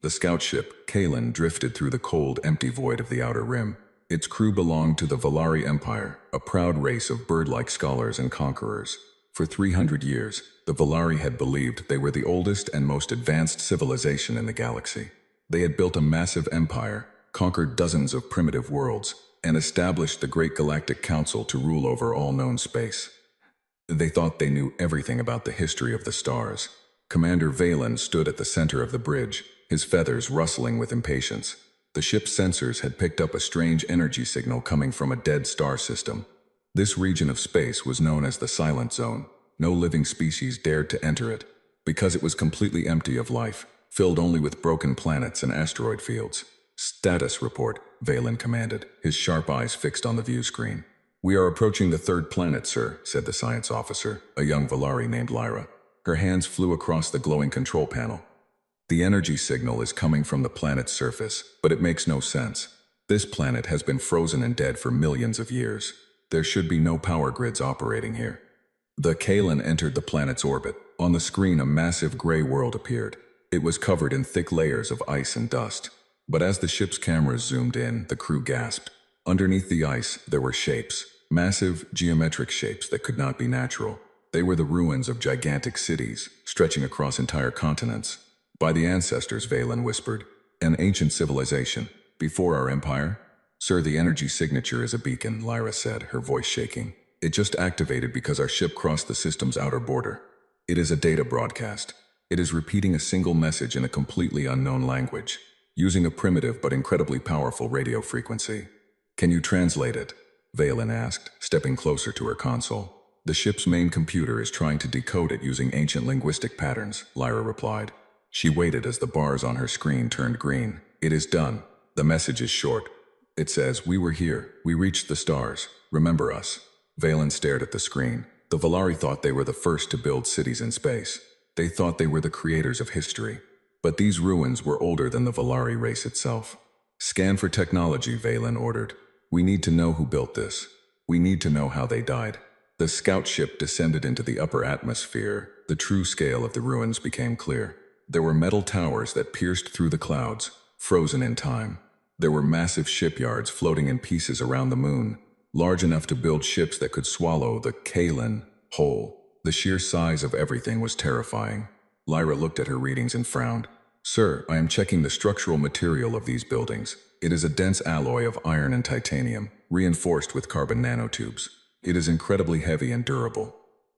The scout ship, Kalen, drifted through the cold, empty void of the outer rim. Its crew belonged to the Valari Empire, a proud race of bird-like scholars and conquerors. For 300 years, the Valari had believed they were the oldest and most advanced civilization in the galaxy. They had built a massive empire, conquered dozens of primitive worlds, and established the Great Galactic Council to rule over all known space. They thought they knew everything about the history of the stars. Commander Valen stood at the center of the bridge, his feathers rustling with impatience. The ship's sensors had picked up a strange energy signal coming from a dead star system. This region of space was known as the Silent Zone. No living species dared to enter it, because it was completely empty of life, filled only with broken planets and asteroid fields. "Status report," Valen commanded, his sharp eyes fixed on the view screen. "We are approaching the third planet, sir," said the science officer, a young Valari named Lyra. Her hands flew across the glowing control panel. "The energy signal is coming from the planet's surface, but it makes no sense. This planet has been frozen and dead for millions of years. There should be no power grids operating here." The Kalen entered the planet's orbit. On the screen, a massive gray world appeared. It was covered in thick layers of ice and dust. But as the ship's cameras zoomed in, the crew gasped. Underneath the ice, there were shapes, massive, geometric shapes that could not be natural. They were the ruins of gigantic cities, stretching across entire continents. "By the ancestors," Valen whispered. "An ancient civilization. Before our empire." "Sir, the energy signature is a beacon," Lyra said, her voice shaking. "It just activated because our ship crossed the system's outer border. It is a data broadcast. It is repeating a single message in a completely unknown language, using a primitive but incredibly powerful radio frequency." "Can you translate it?" Valen asked, stepping closer to her console. "The ship's main computer is trying to decode it using ancient linguistic patterns," Lyra replied. She waited as the bars on her screen turned green. "It is done." The message is short. It says, "We were here. We reached the stars. Remember us." Valen stared at the screen. The Valari thought they were the first to build cities in space. They thought they were the creators of history. But these ruins were older than the Valari race itself. "Scan for technology," Valen ordered. "We need to know who built this. We need to know how they died." The scout ship descended into the upper atmosphere. The true scale of the ruins became clear. There were metal towers that pierced through the clouds, frozen in time. There were massive shipyards floating in pieces around the moon, large enough to build ships that could swallow the Kalen whole. The sheer size of everything was terrifying. Lyra looked at her readings and frowned. "Sir, I am checking the structural material of these buildings. It is a dense alloy of iron and titanium, reinforced with carbon nanotubes. It is incredibly heavy and durable.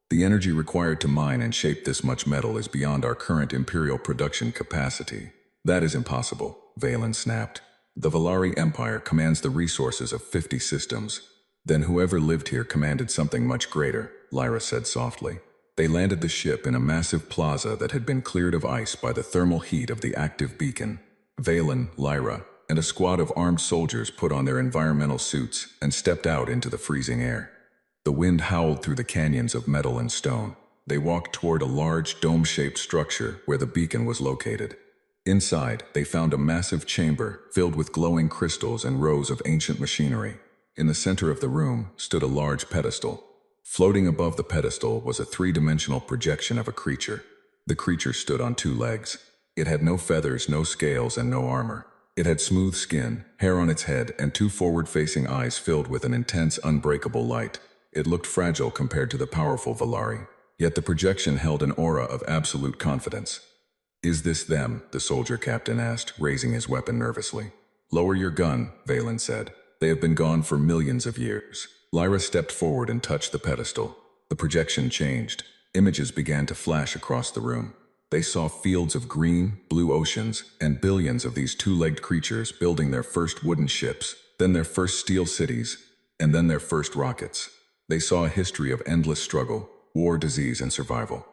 The energy required to mine and shape this much metal is beyond our current Imperial production capacity." "That is impossible," Valen snapped. "The Valari Empire commands the resources of 50 systems. Then whoever lived here commanded something much greater," Lyra said softly. They landed the ship in a massive plaza that had been cleared of ice by the thermal heat of the active beacon. Valen, Lyra, and a squad of armed soldiers put on their environmental suits and stepped out into the freezing air. The wind howled through the canyons of metal and stone. They walked toward a large, dome-shaped structure where the beacon was located. Inside, they found a massive chamber filled with glowing crystals and rows of ancient machinery. In the center of the room stood a large pedestal. Floating above the pedestal was a three-dimensional projection of a creature. The creature stood on two legs. It had no feathers, no scales, and no armor. It had smooth skin, hair on its head, and two forward-facing eyes filled with an intense, unbreakable light. It looked fragile compared to the powerful Valari, yet the projection held an aura of absolute confidence. "Is this them?" the soldier captain asked, raising his weapon nervously. "Lower your gun," Valen said. "They have been gone for millions of years." Lyra stepped forward and touched the pedestal. The projection changed. Images began to flash across the room. They saw fields of green, blue oceans, and billions of these two-legged creatures building their first wooden ships, then their first steel cities, and then their first rockets. They saw a history of endless struggle, war, disease, and survival.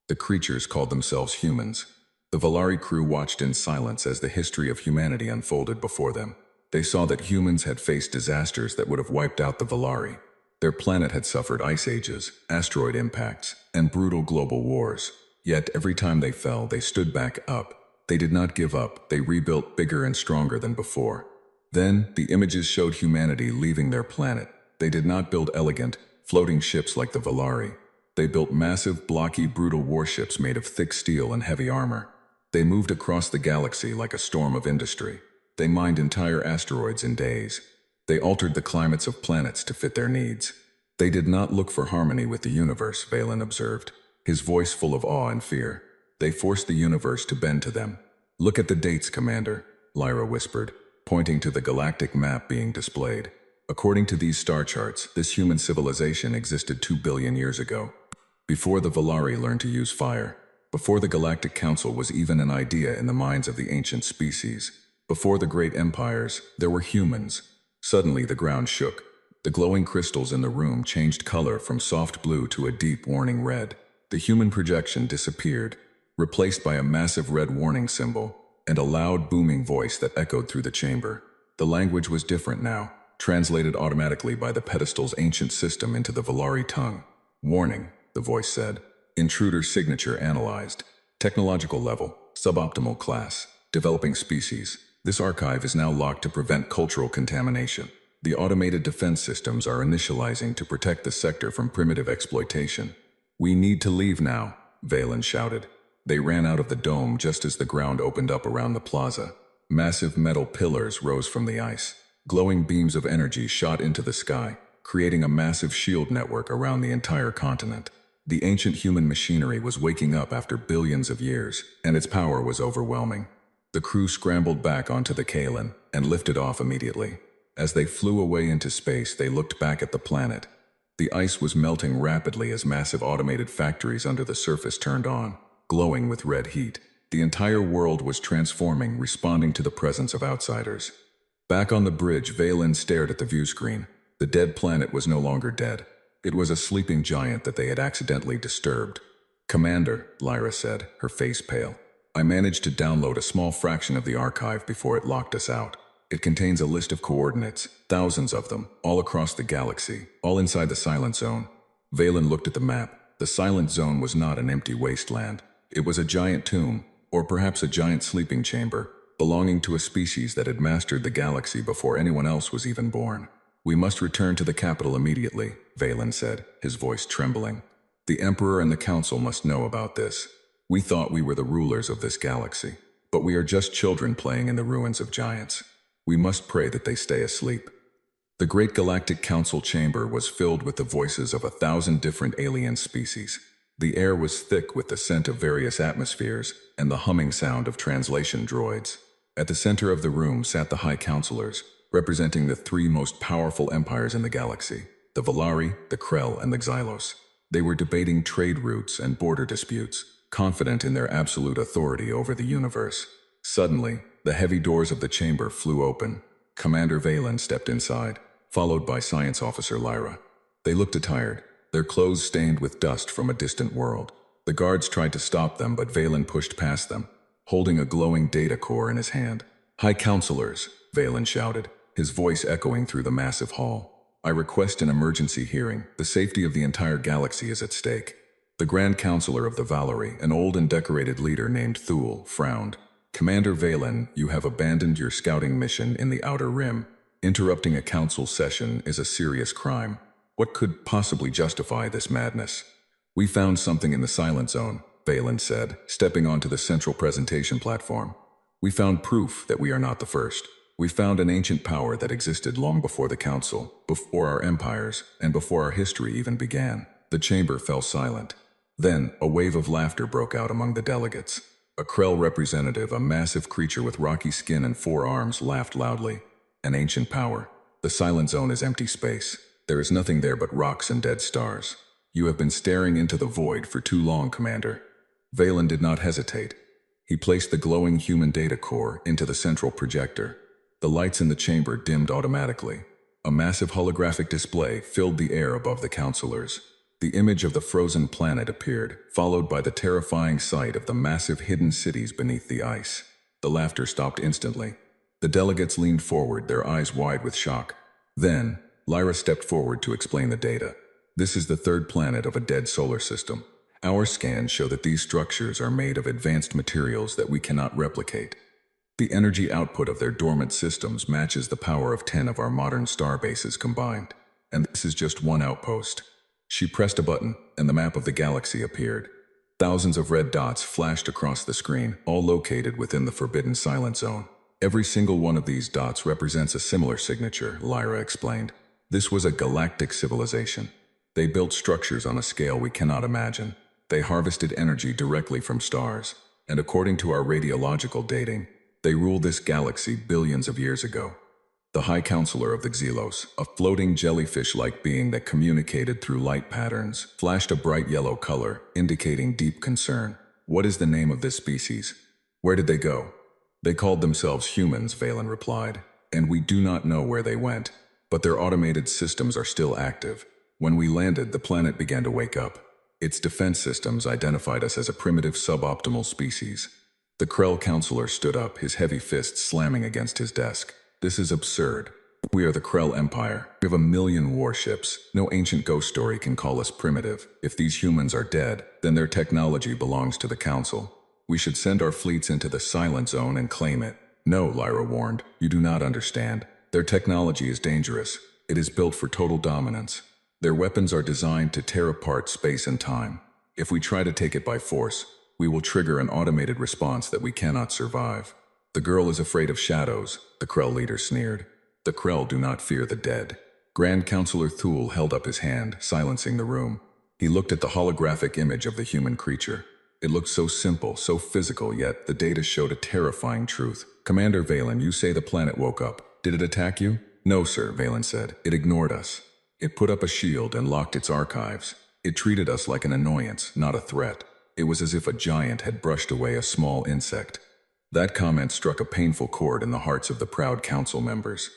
The creatures called themselves humans. The Valari crew watched in silence as the history of humanity unfolded before them. They saw that humans had faced disasters that would have wiped out the Valari. Their planet had suffered ice ages, asteroid impacts, and brutal global wars. Yet every time they fell, they stood back up. They did not give up. They rebuilt bigger and stronger than before. Then, the images showed humanity leaving their planet. They did not build elegant, floating ships like the Valari. They built massive, blocky, brutal warships made of thick steel and heavy armor. They moved across the galaxy like a storm of industry. They mined entire asteroids in days. They altered the climates of planets to fit their needs. They did not look for harmony with the universe, Valen observed, his voice full of awe and fear. They forced the universe to bend to them. Look at the dates, Commander, Lyra whispered, pointing to the galactic map being displayed. According to these star charts, this human civilization existed 2 billion years ago, before the Valari learned to use fire, before the Galactic Council was even an idea in the minds of the ancient species, before the great empires, there were humans. Suddenly the ground shook. The glowing crystals in the room changed color from soft blue to a deep warning red. The human projection disappeared, replaced by a massive red warning symbol and a loud booming voice that echoed through the chamber. The language was different now, translated automatically by the pedestal's ancient system into the Valari tongue. Warning, the voice said. Intruder signature analyzed. Technological level, suboptimal class, developing species. This archive is now locked to prevent cultural contamination. The automated defense systems are initializing to protect the sector from primitive exploitation. We need to leave now, Valen shouted. They ran out of the dome just as the ground opened up around the plaza. Massive metal pillars rose from the ice. Glowing beams of energy shot into the sky, creating a massive shield network around the entire continent. The ancient human machinery was waking up after billions of years, and its power was overwhelming. The crew scrambled back onto the Kalen and lifted off immediately. As they flew away into space, they looked back at the planet. The ice was melting rapidly as massive automated factories under the surface turned on, glowing with red heat. The entire world was transforming, responding to the presence of outsiders. Back on the bridge, Valen stared at the view screen. The dead planet was no longer dead. It was a sleeping giant that they had accidentally disturbed. Commander, Lyra said, her face pale. I managed to download a small fraction of the archive before it locked us out. It contains a list of coordinates, thousands of them, all across the galaxy, all inside the Silent Zone. Valen looked at the map. The Silent Zone was not an empty wasteland. It was a giant tomb, or perhaps a giant sleeping chamber, belonging to a species that had mastered the galaxy before anyone else was even born. We must return to the capital immediately, Valen said, his voice trembling. The Emperor and the Council must know about this. We thought we were the rulers of this galaxy, but we are just children playing in the ruins of giants. We must pray that they stay asleep. The Great Galactic Council chamber was filled with the voices of 1,000 different alien species. The air was thick with the scent of various atmospheres and the humming sound of translation droids. At the center of the room sat the High Counselors, representing the 3 most powerful empires in the galaxy, the Valari, the Krell, and the Xylos. They were debating trade routes and border disputes, confident in their absolute authority over the universe. Suddenly, the heavy doors of the chamber flew open. Commander Valen stepped inside, followed by Science Officer Lyra. They looked tired, their clothes stained with dust from a distant world. The guards tried to stop them, but Valen pushed past them, holding a glowing data core in his hand. High Counselors, Valen shouted, his voice echoing through the massive hall. I request an emergency hearing. The safety of the entire galaxy is at stake. The Grand Counselor of the Valari, an old and decorated leader named Thule, frowned. Commander Valen, you have abandoned your scouting mission in the Outer Rim. Interrupting a council session is a serious crime. What could possibly justify this madness? We found something in the Silent Zone, Valen said, stepping onto the central presentation platform. We found proof that we are not the first. We found an ancient power that existed long before the Council, before our empires, and before our history even began. The chamber fell silent. Then, a wave of laughter broke out among the delegates. A Krell representative, a massive creature with rocky skin and 4 arms, laughed loudly. An ancient power. The Silent Zone is empty space. There is nothing there but rocks and dead stars. You have been staring into the void for too long, Commander. Valen did not hesitate. He placed the glowing human data core into the central projector. The lights in the chamber dimmed automatically. A massive holographic display filled the air above the counselors. The image of the frozen planet appeared, followed by the terrifying sight of the massive hidden cities beneath the ice. The laughter stopped instantly. The delegates leaned forward, their eyes wide with shock. Then, Lyra stepped forward to explain the data. This is the 3rd planet of a dead solar system. Our scans show that these structures are made of advanced materials that we cannot replicate. The energy output of their dormant systems matches the power of 10 of our modern star bases combined. And this is just one outpost. She pressed a button, and the map of the galaxy appeared. Thousands of red dots flashed across the screen, all located within the forbidden silent zone. Every single one of these dots represents a similar signature, Lyra explained. This was a galactic civilization. They built structures on a scale we cannot imagine. They harvested energy directly from stars, and according to our radiological dating, they ruled this galaxy billions of years ago. The High Counselor of the Xelos, a floating jellyfish-like being that communicated through light patterns, flashed a bright yellow color, indicating deep concern. What is the name of this species? Where did they go? They called themselves humans, Valen replied, and we do not know where they went, but their automated systems are still active. When we landed, the planet began to wake up. Its defense systems identified us as a primitive suboptimal species. The Krell counselor stood up, his heavy fists slamming against his desk. This is absurd. We are the Krell Empire. We have 1,000,000 warships. No ancient ghost story can call us primitive. If these humans are dead, then their technology belongs to the Council. We should send our fleets into the Silent Zone and claim it. No, Lyra warned. You do not understand. Their technology is dangerous. It is built for total dominance. Their weapons are designed to tear apart space and time. If we try to take it by force, we will trigger an automated response that we cannot survive. The girl is afraid of shadows, the Krell leader sneered. The Krell do not fear the dead. Grand Counselor Thule held up his hand, silencing the room. He looked at the holographic image of the human creature. It looked so simple, so physical, yet the data showed a terrifying truth. Commander Valen, you say the planet woke up. Did it attack you? No, sir, Valen said. It ignored us. It put up a shield and locked its archives. It treated us like an annoyance, not a threat. It was as if a giant had brushed away a small insect. That comment struck a painful chord in the hearts of the proud council members.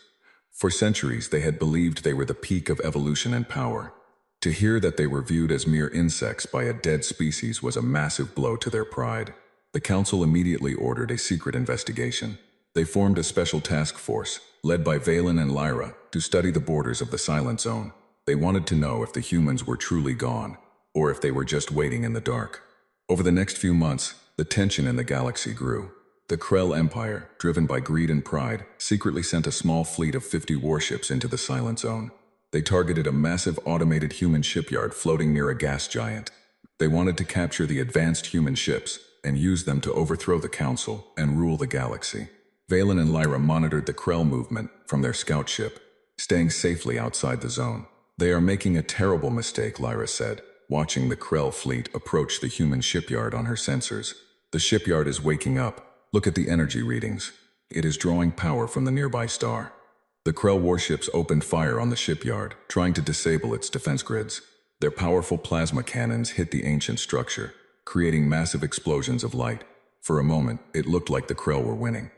For centuries, they had believed they were the peak of evolution and power. To hear that they were viewed as mere insects by a dead species was a massive blow to their pride. The council immediately ordered a secret investigation. They formed a special task force, led by Valen and Lyra, to study the borders of the Silent Zone. They wanted to know if the humans were truly gone, or if they were just waiting in the dark. Over the next few months, the tension in the galaxy grew. The Krell Empire, driven by greed and pride, secretly sent a small fleet of 50 warships into the Silent Zone. They targeted a massive automated human shipyard floating near a gas giant. They wanted to capture the advanced human ships and use them to overthrow the Council and rule the galaxy. Valen and Lyra monitored the Krell movement from their scout ship, staying safely outside the zone. They are making a terrible mistake, Lyra said, watching the Krell fleet approach the human shipyard on her sensors. The shipyard is waking up. Look at the energy readings. It is drawing power from the nearby star. The Krell warships opened fire on the shipyard, trying to disable its defense grids. Their powerful plasma cannons hit the ancient structure, creating massive explosions of light. For a moment, it looked like the Krell were winning.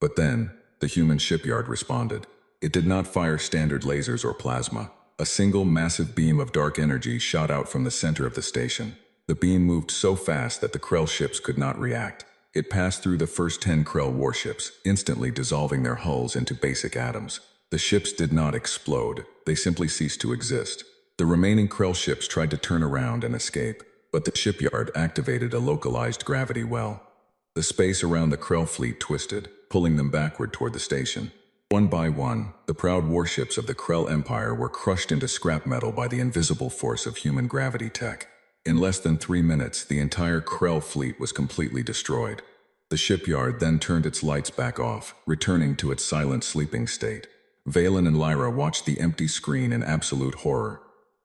But then, the human shipyard responded. It did not fire standard lasers or plasma. A single massive beam of dark energy shot out from the center of the station. The beam moved so fast that the Krell ships could not react. It passed through the first 10 Krell warships, instantly dissolving their hulls into basic atoms. The ships did not explode, they simply ceased to exist. The remaining Krell ships tried to turn around and escape, but the shipyard activated a localized gravity well. The space around the Krell fleet twisted, pulling them backward toward the station. One by one, the proud warships of the Krell Empire were crushed into scrap metal by the invisible force of human gravity tech. In less than 3 minutes, the entire Krell fleet was completely destroyed. The shipyard then turned its lights back off, returning to its silent sleeping state. Valen and Lyra watched the empty screen in absolute horror.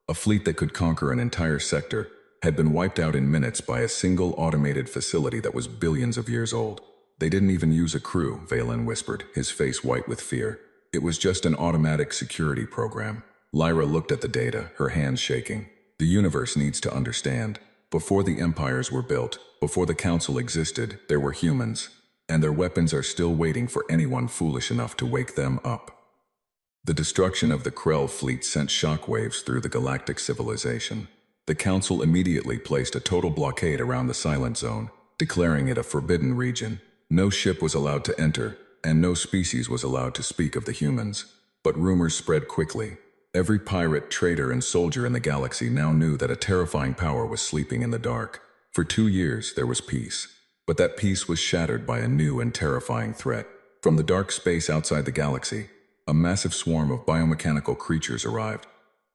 A fleet that could conquer an entire sector had been wiped out in minutes by a single automated facility that was billions of years old. They didn't even use a crew, Valen whispered, his face white with fear. It was just an automatic security program. Lyra looked at the data, her hands shaking. The universe needs to understand. Before the empires were built, before the Council existed, there were humans, and their weapons are still waiting for anyone foolish enough to wake them up. The destruction of the Krell fleet sent shockwaves through the galactic civilization. The Council immediately placed a total blockade around the Silent Zone, declaring it a forbidden region. No ship was allowed to enter, and no species was allowed to speak of the humans. But rumors spread quickly. Every pirate, trader, and soldier in the galaxy now knew that a terrifying power was sleeping in the dark. For 2 years, there was peace. But that peace was shattered by a new and terrifying threat. From the dark space outside the galaxy, a massive swarm of biomechanical creatures arrived.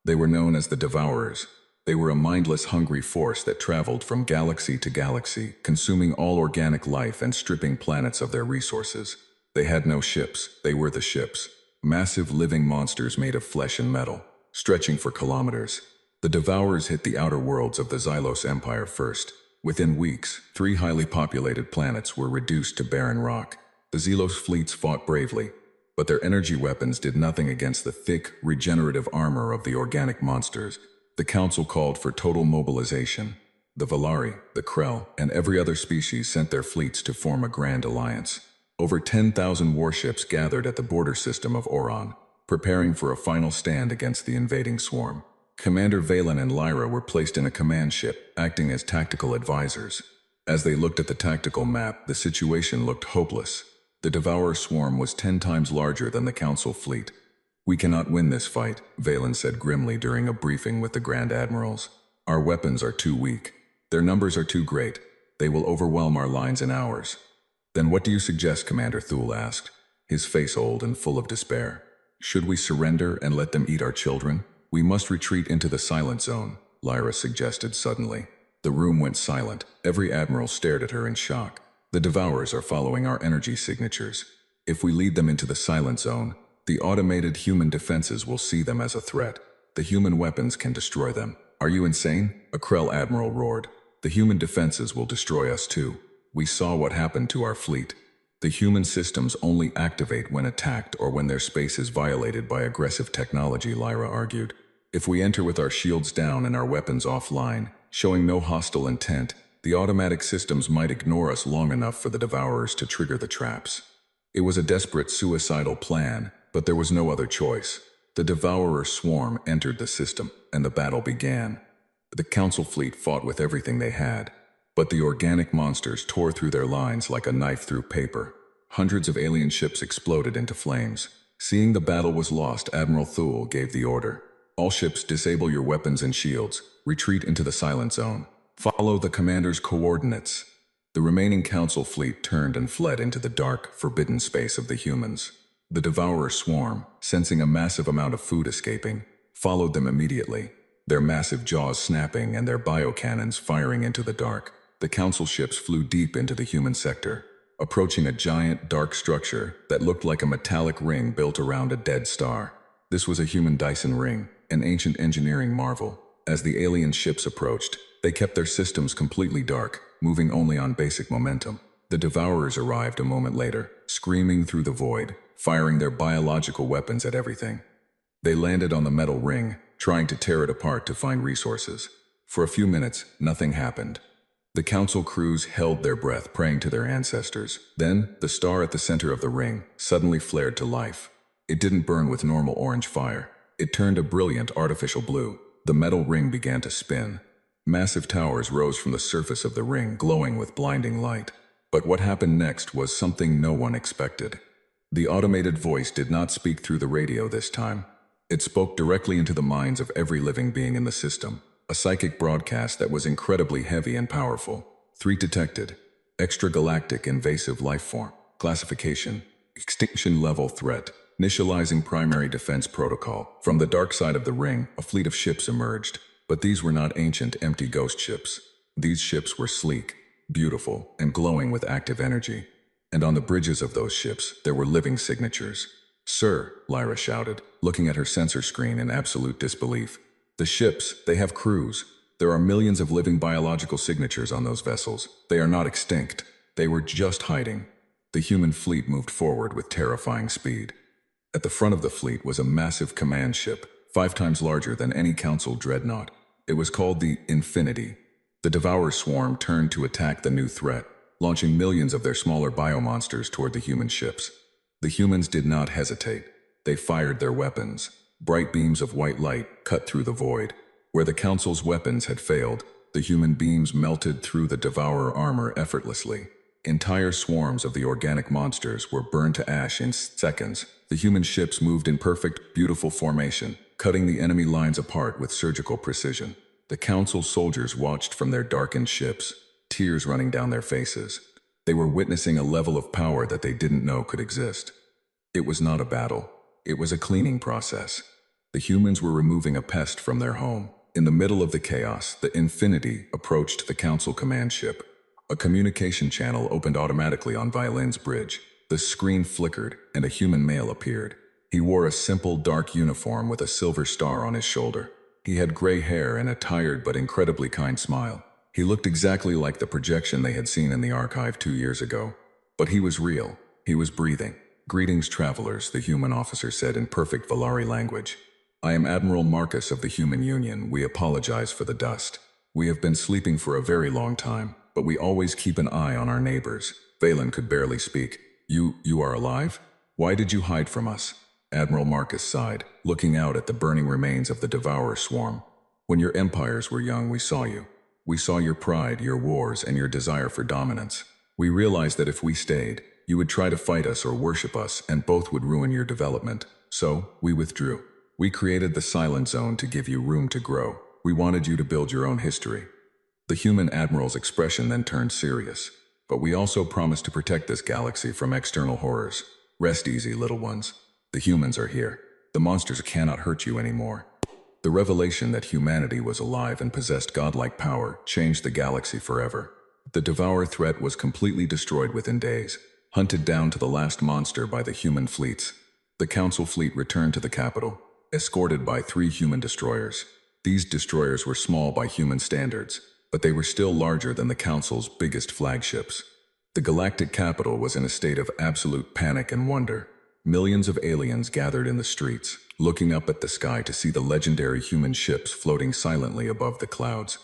They were known as the Devourers. They were a mindless, hungry force that traveled from galaxy to galaxy, consuming all organic life and stripping planets of their resources. They had no ships, they were the ships. Massive living monsters made of flesh and metal, stretching for kilometers. The Devourers hit the outer worlds of the Xylos Empire first. Within weeks, 3 highly populated planets were reduced to barren rock. The Xylos fleets fought bravely, but their energy weapons did nothing against the thick, regenerative armor of the organic monsters. The Council called for total mobilization. The Valari, the Krell, and every other species sent their fleets to form a grand alliance. Over 10,000 warships gathered at the border system of Oron, preparing for a final stand against the invading swarm. Commander Valen and Lyra were placed in a command ship, acting as tactical advisors. As they looked at the tactical map, the situation looked hopeless. The Devourer swarm was 10 times larger than the Council fleet. "We cannot win this fight," Valen said grimly during a briefing with the Grand Admirals. "Our weapons are too weak. Their numbers are too great. They will overwhelm our lines in hours." "Then what do you suggest?" Commander Thule asked, his face old and full of despair. "Should we surrender and let them eat our children?" "We must retreat into the silent zone," Lyra suggested suddenly. The room went silent. Every admiral stared at her in shock. "The Devourers are following our energy signatures. If we lead them into the silent zone, the automated human defenses will see them as a threat. The human weapons can destroy them." "Are you insane?" a Krell admiral roared. "The human defenses will destroy us too. We saw what happened to our fleet. The human systems only activate when attacked or when their space is violated by aggressive technology," Lyra argued. "If we enter with our shields down and our weapons offline, showing no hostile intent, the automatic systems might ignore us long enough for the Devourers to trigger the traps." It was a desperate suicidal plan, but there was no other choice. The Devourer swarm entered the system, and the battle began. The Council fleet fought with everything they had, but the organic monsters tore through their lines like a knife through paper. Hundreds of alien ships exploded into flames. Seeing the battle was lost, Admiral Thule gave the order. "All ships, disable your weapons and shields. Retreat into the silent zone. Follow the commander's coordinates." The remaining Council fleet turned and fled into the dark, forbidden space of the humans. The Devourer swarm, sensing a massive amount of food escaping, followed them immediately, their massive jaws snapping and their biocannons firing into the dark. The Council ships flew deep into the human sector, approaching a giant, dark structure that looked like a metallic ring built around a dead star. This was a human Dyson ring, an ancient engineering marvel. As the alien ships approached, they kept their systems completely dark, moving only on basic momentum. The Devourers arrived a moment later, screaming through the void, firing their biological weapons at everything. They landed on the metal ring, trying to tear it apart to find resources. For a few minutes, nothing happened. The Council crews held their breath, praying to their ancestors. Then, the star at the center of the ring suddenly flared to life. It didn't burn with normal orange fire. It turned a brilliant artificial blue. The metal ring began to spin. Massive towers rose from the surface of the ring, glowing with blinding light. But what happened next was something no one expected. The automated voice did not speak through the radio this time. It spoke directly into the minds of every living being in the system. A psychic broadcast that was incredibly heavy and powerful. 3 detected. Extragalactic invasive life form. Classification: extinction level threat. Initializing primary defense protocol. From the dark side of the ring, a fleet of ships emerged. But these were not ancient, empty ghost ships. These ships were sleek, beautiful, and glowing with active energy. And on the bridges of those ships, there were living signatures. "Sir," Lyra shouted, looking at her sensor screen in absolute disbelief. "The ships, they have crews. There are millions of living biological signatures on those vessels. They are not extinct. They were just hiding." The human fleet moved forward with terrifying speed. At the front of the fleet was a massive command ship, 5 times larger than any Council dreadnought. It was called the Infinity. The Devourer swarm turned to attack the new threat, launching millions of their smaller biomonsters toward the human ships. The humans did not hesitate. They fired their weapons. Bright beams of white light cut through the void. Where the Council's weapons had failed, the human beams melted through the Devourer armor effortlessly. Entire swarms of the organic monsters were burned to ash in seconds. The human ships moved in perfect, beautiful formation, cutting the enemy lines apart with surgical precision. The Council soldiers watched from their darkened ships, tears running down their faces. They were witnessing a level of power that they didn't know could exist. It was not a battle. It was a cleaning process. The humans were removing a pest from their home. In the middle of the chaos, the Infinity approached the Council command ship. A communication channel opened automatically on Violin's bridge. The screen flickered, and a human male appeared. He wore a simple dark uniform with a silver star on his shoulder. He had gray hair and a tired but incredibly kind smile. He looked exactly like the projection they had seen in the archive 2 years ago. But he was real. He was breathing. "Greetings, travelers," the human officer said in perfect Valari language. "I am Admiral Marcus of the Human Union. We apologize for the dust. We have been sleeping for a very long time, but we always keep an eye on our neighbors." Valen could barely speak. You are alive? Why did you hide from us?" Admiral Marcus sighed, looking out at the burning remains of the Devourer swarm. "When your empires were young, we saw you. We saw your pride, your wars, and your desire for dominance. We realized that if we stayed, you would try to fight us or worship us, and both would ruin your development. So, we withdrew. We created the Silent Zone to give you room to grow. We wanted you to build your own history." The human admiral's expression then turned serious. "But we also promised to protect this galaxy from external horrors. Rest easy, little ones. The humans are here. The monsters cannot hurt you anymore." The revelation that humanity was alive and possessed godlike power changed the galaxy forever. The Devourer threat was completely destroyed within days, hunted down to the last monster by the human fleets. The Council fleet returned to the capital, escorted by 3 human destroyers. These destroyers were small by human standards, but they were still larger than the Council's biggest flagships. The galactic capital was in a state of absolute panic and wonder. Millions of aliens gathered in the streets, looking up at the sky to see the legendary human ships floating silently above the clouds.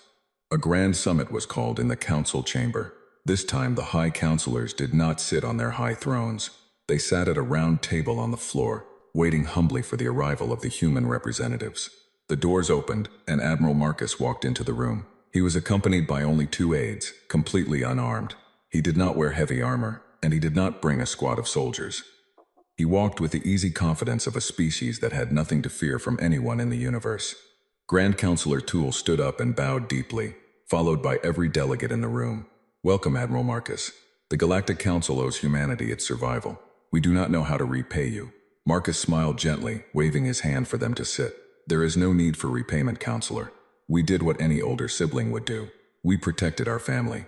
A grand summit was called in the Council chamber. This time the High Councilors did not sit on their high thrones. They sat at a round table on the floor, waiting humbly for the arrival of the human representatives. The doors opened, and Admiral Marcus walked into the room. He was accompanied by only 2 aides, completely unarmed. He did not wear heavy armor, and he did not bring a squad of soldiers. He walked with the easy confidence of a species that had nothing to fear from anyone in the universe. Grand Counselor Toole stood up and bowed deeply, followed by every delegate in the room. "Welcome, Admiral Marcus. The Galactic Council owes humanity its survival. We do not know how to repay you." Marcus smiled gently, waving his hand for them to sit. "There is no need for repayment, Counselor. We did what any older sibling would do. We protected our family."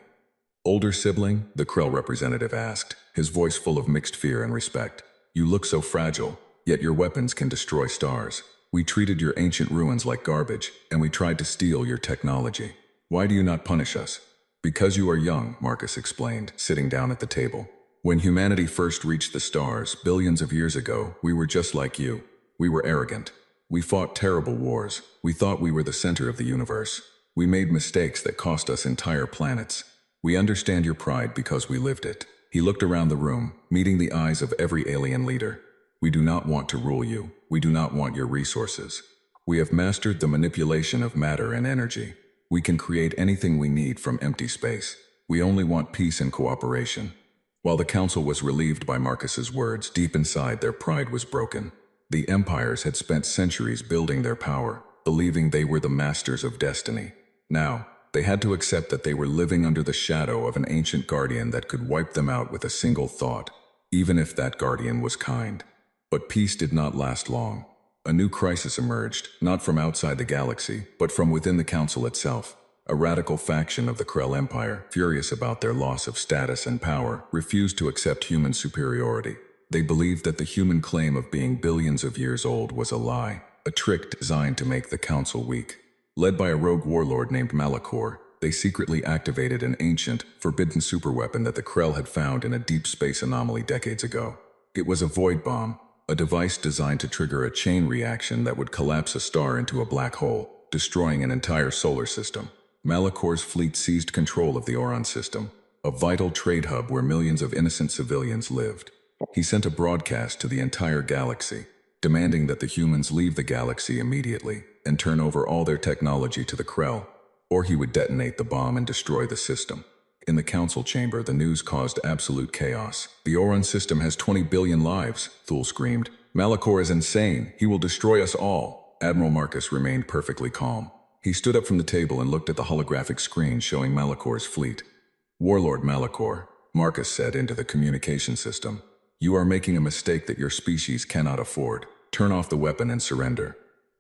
"Older sibling?" the Krell representative asked, his voice full of mixed fear and respect. "You look so fragile, yet your weapons can destroy stars. We treated your ancient ruins like garbage, and we tried to steal your technology. Why do you not punish us?" "Because you are young," Marcus explained, sitting down at the table. "When humanity first reached the stars, billions of years ago, we were just like you. We were arrogant. We fought terrible wars. We thought we were the center of the universe. We made mistakes that cost us entire planets. We understand your pride because we lived it." He looked around the room, meeting the eyes of every alien leader. "We do not want to rule you. We do not want your resources. We have mastered the manipulation of matter and energy. We can create anything we need from empty space. We only want peace and cooperation." While the council was relieved by Marcus's words, deep inside their pride was broken. The empires had spent centuries building their power, believing they were the masters of destiny. Now, they had to accept that they were living under the shadow of an ancient guardian that could wipe them out with a single thought, even if that guardian was kind. But peace did not last long. A new crisis emerged, not from outside the galaxy, but from within the council itself. A radical faction of the Krell Empire, furious about their loss of status and power, refused to accept human superiority. They believed that the human claim of being billions of years old was a lie, a trick designed to make the council weak. Led by a rogue warlord named Malachor, they secretly activated an ancient, forbidden superweapon that the Krell had found in a deep space anomaly decades ago. It was a void bomb, a device designed to trigger a chain reaction that would collapse a star into a black hole, destroying an entire solar system. Malachor's fleet seized control of the Oron system, a vital trade hub where millions of innocent civilians lived. He sent a broadcast to the entire galaxy, demanding that the humans leave the galaxy immediately and turn over all their technology to the Krell, or he would detonate the bomb and destroy the system. In the council chamber, the news caused absolute chaos. "The Oron system has 20 billion lives," Thule screamed. "Malachor is insane. He will destroy us all." Admiral Marcus remained perfectly calm. He stood up from the table and looked at the holographic screen showing Malachor's fleet. "Warlord Malachor," Marcus said into the communication system, "you are making a mistake that your species cannot afford. Turn off the weapon and surrender."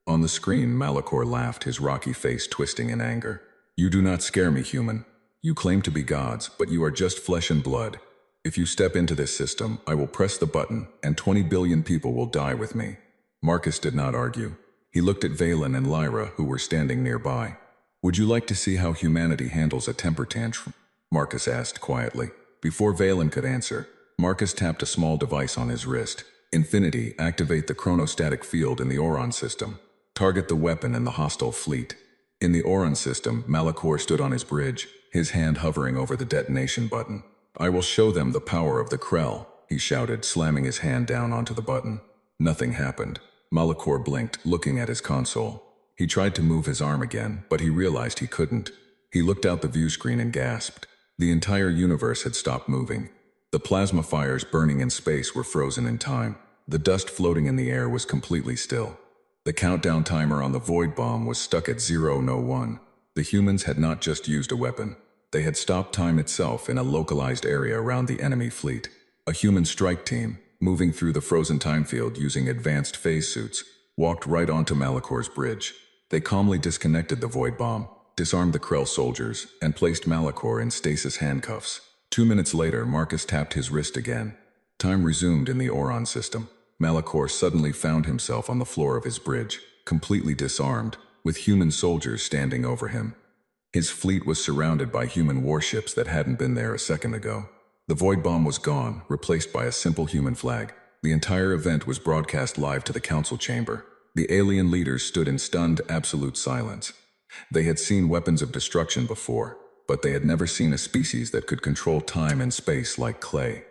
On the screen, Malachor laughed, his rocky face twisting in anger. You do not scare me, human. You claim to be gods, but you are just flesh and blood. If you step into this system, I will press the button, and 20 billion people will die with me. Marcus did not argue. He looked at Valen and Lyra, who were standing nearby. Would you like to see how humanity handles a temper tantrum? Marcus asked quietly. Before Valen could answer, Marcus tapped a small device on his wrist. Infinity, activate the chronostatic field in the Oron system. Target the weapon and the hostile fleet. In the Oron system, Malachor stood on his bridge, his hand hovering over the detonation button. I will show them the power of the Krell, he shouted, slamming his hand down onto the button. Nothing happened. Malachor blinked, looking at his console. He tried to move his arm again, but he realized he couldn't. He looked out the view screen and gasped. The entire universe had stopped moving. The plasma fires burning in space were frozen in time. The dust floating in the air was completely still. The countdown timer on the void bomb was stuck at 0:01. The humans had not just used a weapon. They had stopped time itself in a localized area around the enemy fleet. A human strike team, moving through the frozen time field using advanced phase suits, walked right onto Malachor's bridge. They calmly disconnected the void bomb, disarmed the Krell soldiers, and placed Malachor in stasis handcuffs. 2 minutes later, Marcus tapped his wrist again. Time resumed in the Oron system. Malachor suddenly found himself on the floor of his bridge, completely disarmed, with human soldiers standing over him. His fleet was surrounded by human warships that hadn't been there a second ago. The void bomb was gone, replaced by a simple human flag. The entire event was broadcast live to the council chamber. The alien leaders stood in stunned, absolute silence. They had seen weapons of destruction before, but they had never seen a species that could control time and space like clay.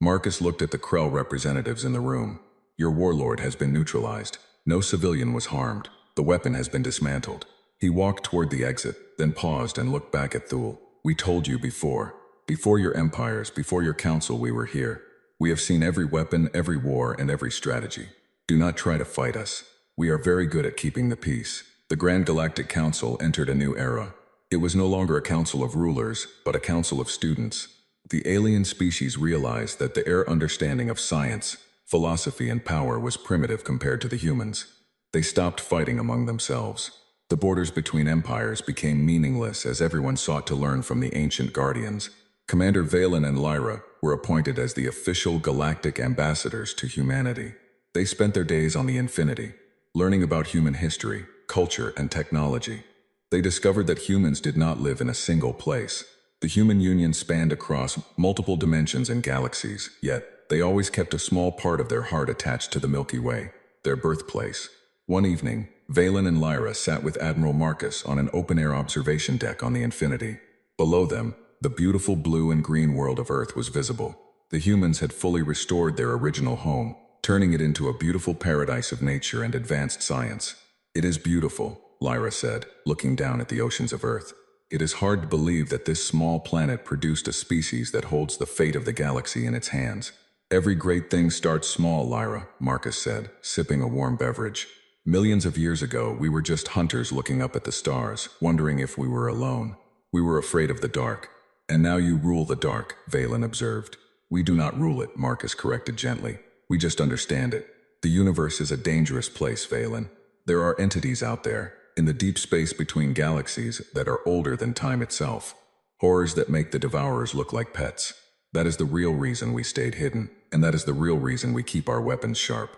Marcus looked at the Krell representatives in the room. Your warlord has been neutralized. No civilian was harmed. The weapon has been dismantled. He walked toward the exit, then paused and looked back at Thule. We told you before. Before your empires, before your council, we were here. We have seen every weapon, every war, and every strategy. Do not try to fight us. We are very good at keeping the peace. The Grand Galactic Council entered a new era. It was no longer a council of rulers, but a council of students. The alien species realized that their understanding of science, philosophy, and power was primitive compared to the humans. They stopped fighting among themselves. The borders between empires became meaningless as everyone sought to learn from the ancient guardians. Commander Valen and Lyra were appointed as the official galactic ambassadors to humanity. They spent their days on the Infinity, learning about human history, culture, and technology. They discovered that humans did not live in a single place. The human union spanned across multiple dimensions and galaxies, yet they always kept a small part of their heart attached to the Milky Way, their birthplace. One evening, Valen and Lyra sat with Admiral Marcus on an open-air observation deck on the Infinity. Below them, the beautiful blue and green world of Earth was visible. The humans had fully restored their original home, turning it into a beautiful paradise of nature and advanced science. It is beautiful, Lyra said, looking down at the oceans of Earth. It is hard to believe that this small planet produced a species that holds the fate of the galaxy in its hands. Every great thing starts small, Lyra, Marcus said, sipping a warm beverage. Millions of years ago, we were just hunters looking up at the stars, wondering if we were alone. We were afraid of the dark. And now you rule the dark, Valen observed. We do not rule it, Marcus corrected gently. We just understand it. The universe is a dangerous place, Valen. There are entities out there, in the deep space between galaxies, that are older than time itself. Horrors that make the devourers look like pets. That is the real reason we stayed hidden, and that is the real reason we keep our weapons sharp.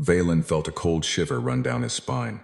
Valen felt a cold shiver run down his spine.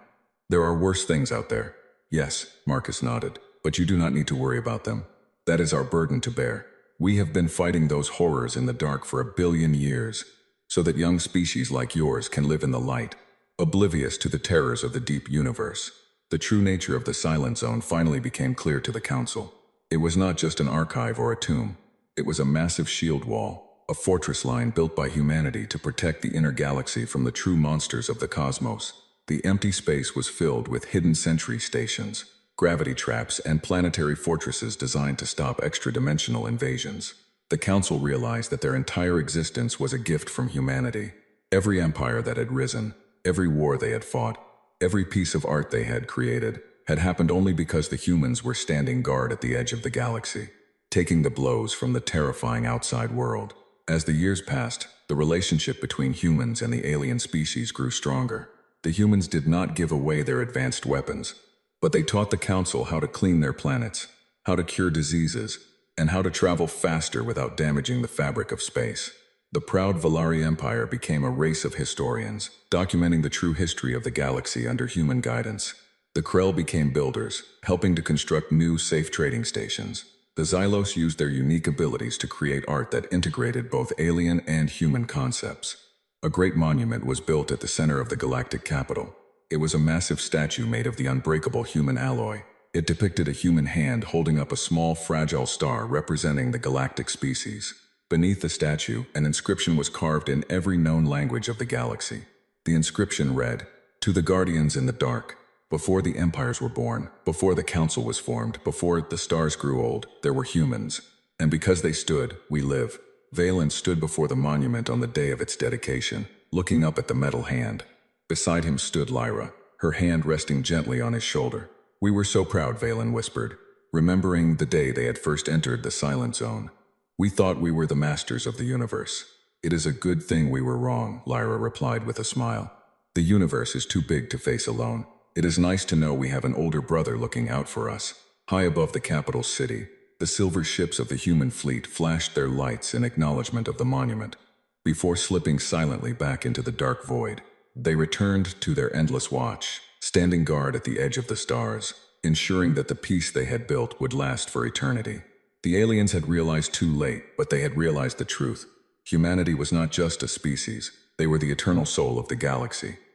There are worse things out there. Yes, Marcus nodded, but you do not need to worry about them. That is our burden to bear. We have been fighting those horrors in the dark for 1 billion years, so that young species like yours can live in the light, oblivious to the terrors of the deep universe. The true nature of the Silent Zone finally became clear to the Council. It was not just an archive or a tomb. It was a massive shield wall, a fortress line built by humanity to protect the inner galaxy from the true monsters of the cosmos. The empty space was filled with hidden sentry stations, gravity traps, and planetary fortresses designed to stop extra-dimensional invasions. The Council realized that their entire existence was a gift from humanity. Every empire that had risen, every war they had fought, every piece of art they had created, had happened only because the humans were standing guard at the edge of the galaxy, taking the blows from the terrifying outside world. As the years passed, the relationship between humans and the alien species grew stronger. The humans did not give away their advanced weapons, but they taught the Council how to clean their planets, how to cure diseases, and how to travel faster without damaging the fabric of space. The proud Valari Empire became a race of historians, documenting the true history of the galaxy under human guidance. The Krell became builders, helping to construct new, safe trading stations. The Xylos used their unique abilities to create art that integrated both alien and human concepts. A great monument was built at the center of the galactic capital. It was a massive statue made of the unbreakable human alloy. It depicted a human hand holding up a small, fragile star representing the galactic species. Beneath the statue, an inscription was carved in every known language of the galaxy. The inscription read, "To the Guardians in the Dark. Before the empires were born, before the council was formed, before the stars grew old, there were humans. And because they stood, we live." Valen stood before the monument on the day of its dedication, looking up at the metal hand. Beside him stood Lyra, her hand resting gently on his shoulder. "We were so proud," Valen whispered, remembering the day they had first entered the Silent Zone. "We thought we were the masters of the universe." "It is a good thing we were wrong," Lyra replied with a smile. "The universe is too big to face alone. It is nice to know we have an older brother looking out for us." High above the capital city, the silver ships of the human fleet flashed their lights in acknowledgement of the monument. Before slipping silently back into the dark void, they returned to their endless watch, standing guard at the edge of the stars, ensuring that the peace they had built would last for eternity. The aliens had realized too late, but they had realized the truth. Humanity was not just a species, they were the eternal soul of the galaxy.